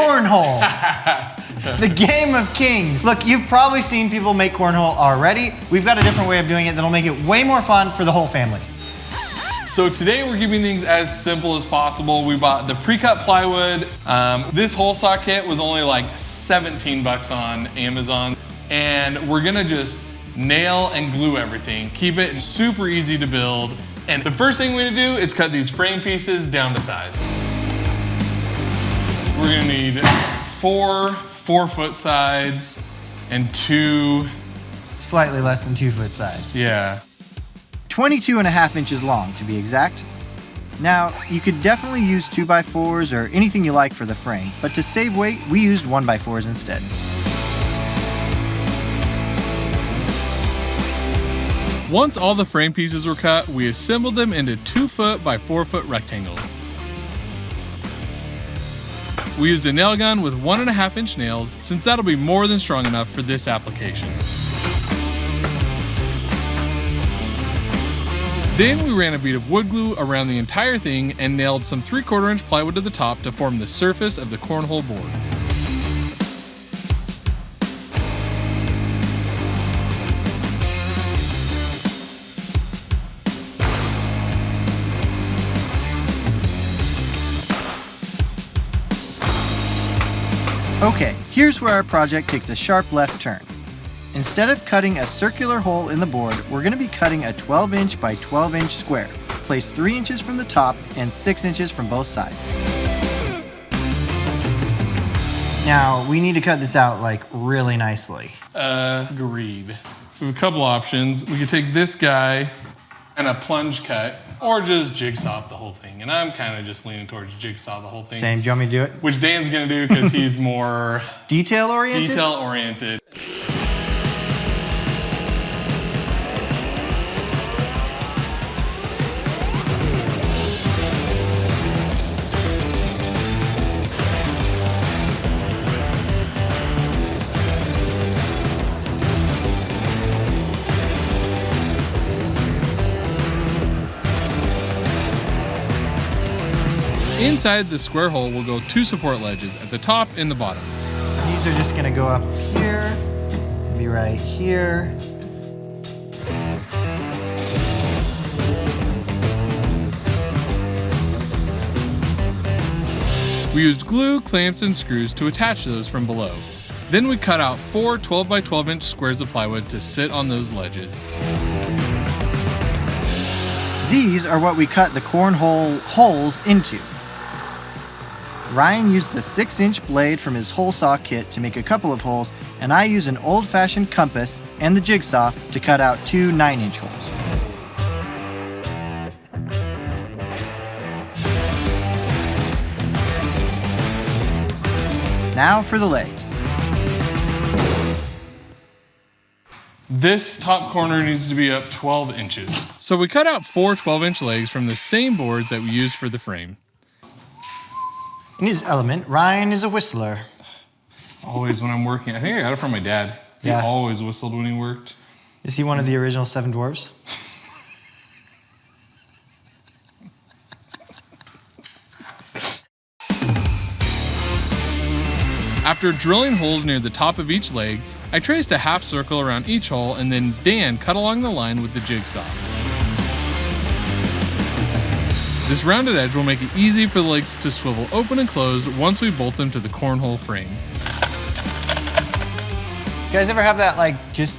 Cornhole. The game of kings. Look, you've probably seen people make cornhole already. We've got a different way of doing it that'll make it way more fun for the whole family. So today we're keeping things as simple as possible. We bought the pre-cut plywood. This hole saw kit was only like 17 bucks on Amazon. And we're gonna just nail and glue everything. Keep it super easy to build. And the first thing we're gonna do is cut these frame pieces down to size. We're gonna need 4 4-foot sides and 2 slightly less than 2-foot sides. Yeah. 22.5 inches long to be exact. Now, you could definitely use 2x4s or anything you like for the frame, but to save weight, we used 1x4s instead. Once all the frame pieces were cut, we assembled them into 2-foot by 4-foot rectangles. We used a nail gun with 1.5-inch nails, since that'll be more than strong enough for this application. Then we ran a bead of wood glue around the entire thing and nailed some 3/4-inch plywood to the top to form the surface of the cornhole board. Okay, here's where our project takes a sharp left turn. Instead of cutting a circular hole in the board, we're going to be cutting a 12-inch by 12-inch square, placed 3 inches from the top and 6 inches from both sides. Now, we need to cut this out like really nicely. Agreed. We have a couple options. We could take this guy and a plunge cut, or just jigsaw the whole thing. And I'm kind of just leaning towards jigsaw the whole thing. Same, do you want me to do it? Which Dan's gonna do because he's more detail-oriented? Detail-oriented. Inside the square hole will go 2 support ledges at the top and the bottom. These are just gonna go up here, be right here. We used glue, clamps, and screws to attach those from below. Then we cut out 4 12 by 12-inch squares of plywood to sit on those ledges. These are what we cut the cornhole holes into. Ryan used the 6-inch blade from his hole saw kit to make a couple of holes, and I use an old-fashioned compass and the jigsaw to cut out 2 9-inch holes. Now for the legs. This top corner needs to be up 12 inches. So we cut out 4 12-inch legs from the same boards that we used for the frame. In his element, Ryan is a whistler. Always when I'm working. I think I got it from my dad. He always whistled when he worked. Is he one of the original 7 dwarves? After drilling holes near the top of each leg, I traced a half circle around each hole, and then Dan cut along the line with the jigsaw. This rounded edge will make it easy for the legs to swivel open and close once we bolt them to the cornhole frame. You guys ever have that, like, just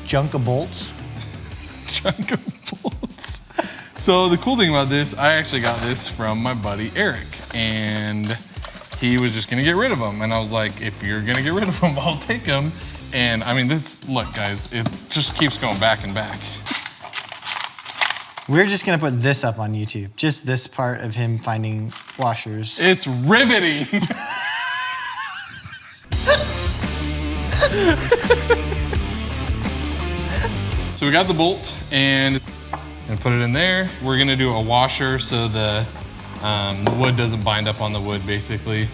junk of bolts? Chunk of bolts. So the cool thing about this, I actually got this from my buddy Eric, and he was just gonna get rid of them. And I was like, if you're gonna get rid of them, I'll take them. And I mean, this, look guys, it just keeps going back and back. We're just gonna put this up on YouTube. Just this part of him finding washers. It's riveting. So we got the bolt and put it in there. We're gonna do a washer so the wood doesn't bind up on the wood basically.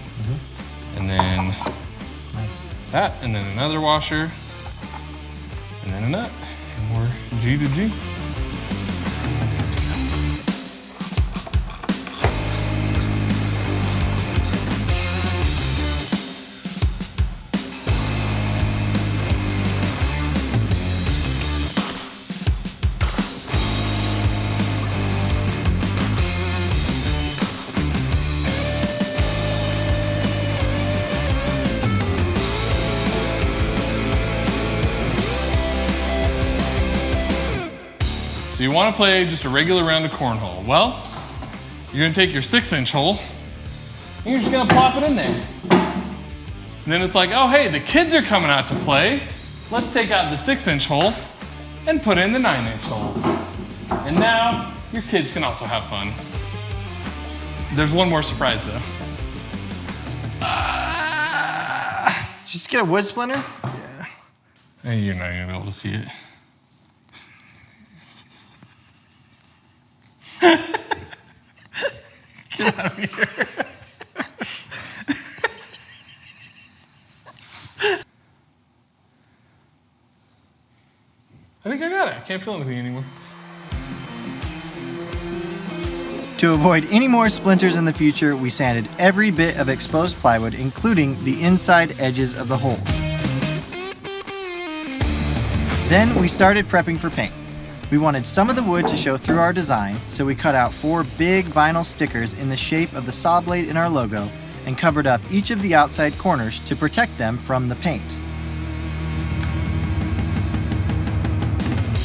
And then that, and then another washer, and then a nut, and we're G to G. So you want to play just a regular round of cornhole. Well, you're going to take your 6-inch hole and you're just going to plop it in there. And then it's like, oh hey, the kids are coming out to play. Let's take out the 6-inch hole and put in the 9-inch hole. And now your kids can also have fun. There's one more surprise though. Did you just get a wood splinter? Yeah. Hey, you're not gonna be able to see it. Get out of here. I think I got it. I can't feel anything anymore. To avoid any more splinters in the future, we sanded every bit of exposed plywood, including the inside edges of the holes. Then we started prepping for paint. We wanted some of the wood to show through our design, so we cut out 4 big vinyl stickers in the shape of the saw blade in our logo and covered up each of the outside corners to protect them from the paint.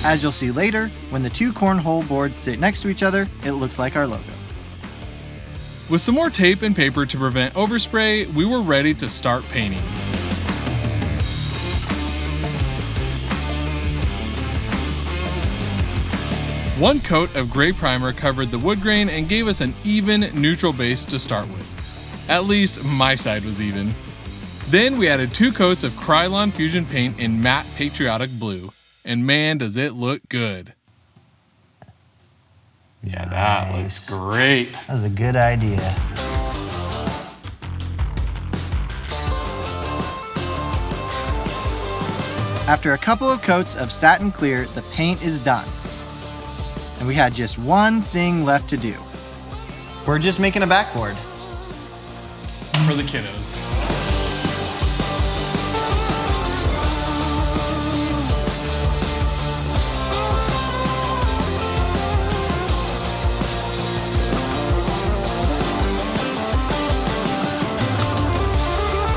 As you'll see later, when the 2 cornhole boards sit next to each other, it looks like our logo. With some more tape and paper to prevent overspray, we were ready to start painting. One coat of gray primer covered the wood grain and gave us an even, neutral base to start with. At least my side was even. Then we added 2 coats of Krylon Fusion paint in matte patriotic blue. And man, does it look good. Yeah, that looks great. That was a good idea. After a couple of coats of satin clear, the paint is done. And we had just one thing left to do. We're just making a backboard. For the kiddos.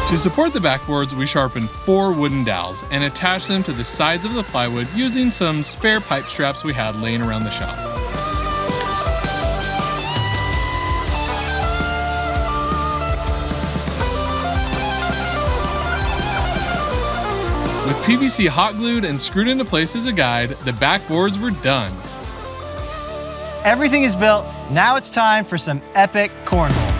To support the backboards, we sharpened 4 wooden dowels and attached them to the sides of the plywood using some spare pipe straps we had laying around the shop. With PVC hot glued and screwed into place as a guide, the backboards were done. Everything is built. Now it's time for some epic cornhole.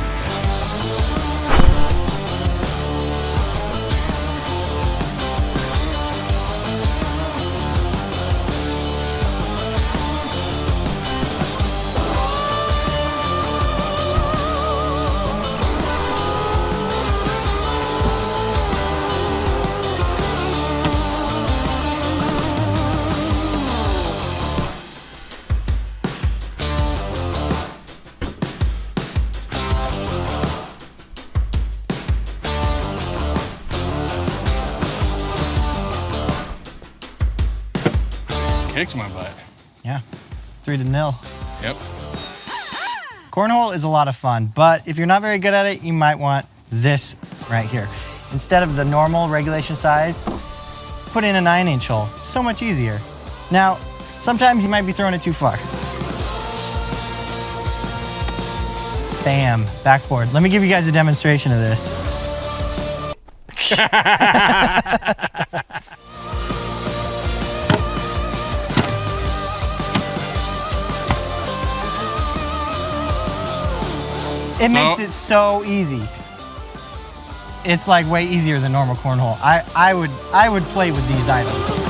Kicked my butt. Yeah, 3-0. Yep. Cornhole is a lot of fun, but if you're not very good at it, you might want this right here. Instead of the normal regulation size, put in a 9-inch hole. So much easier. Now, sometimes you might be throwing it too far. Bam, backboard. Let me give you guys a demonstration of this. It makes it so easy. It's like way easier than normal cornhole. I would play with these items.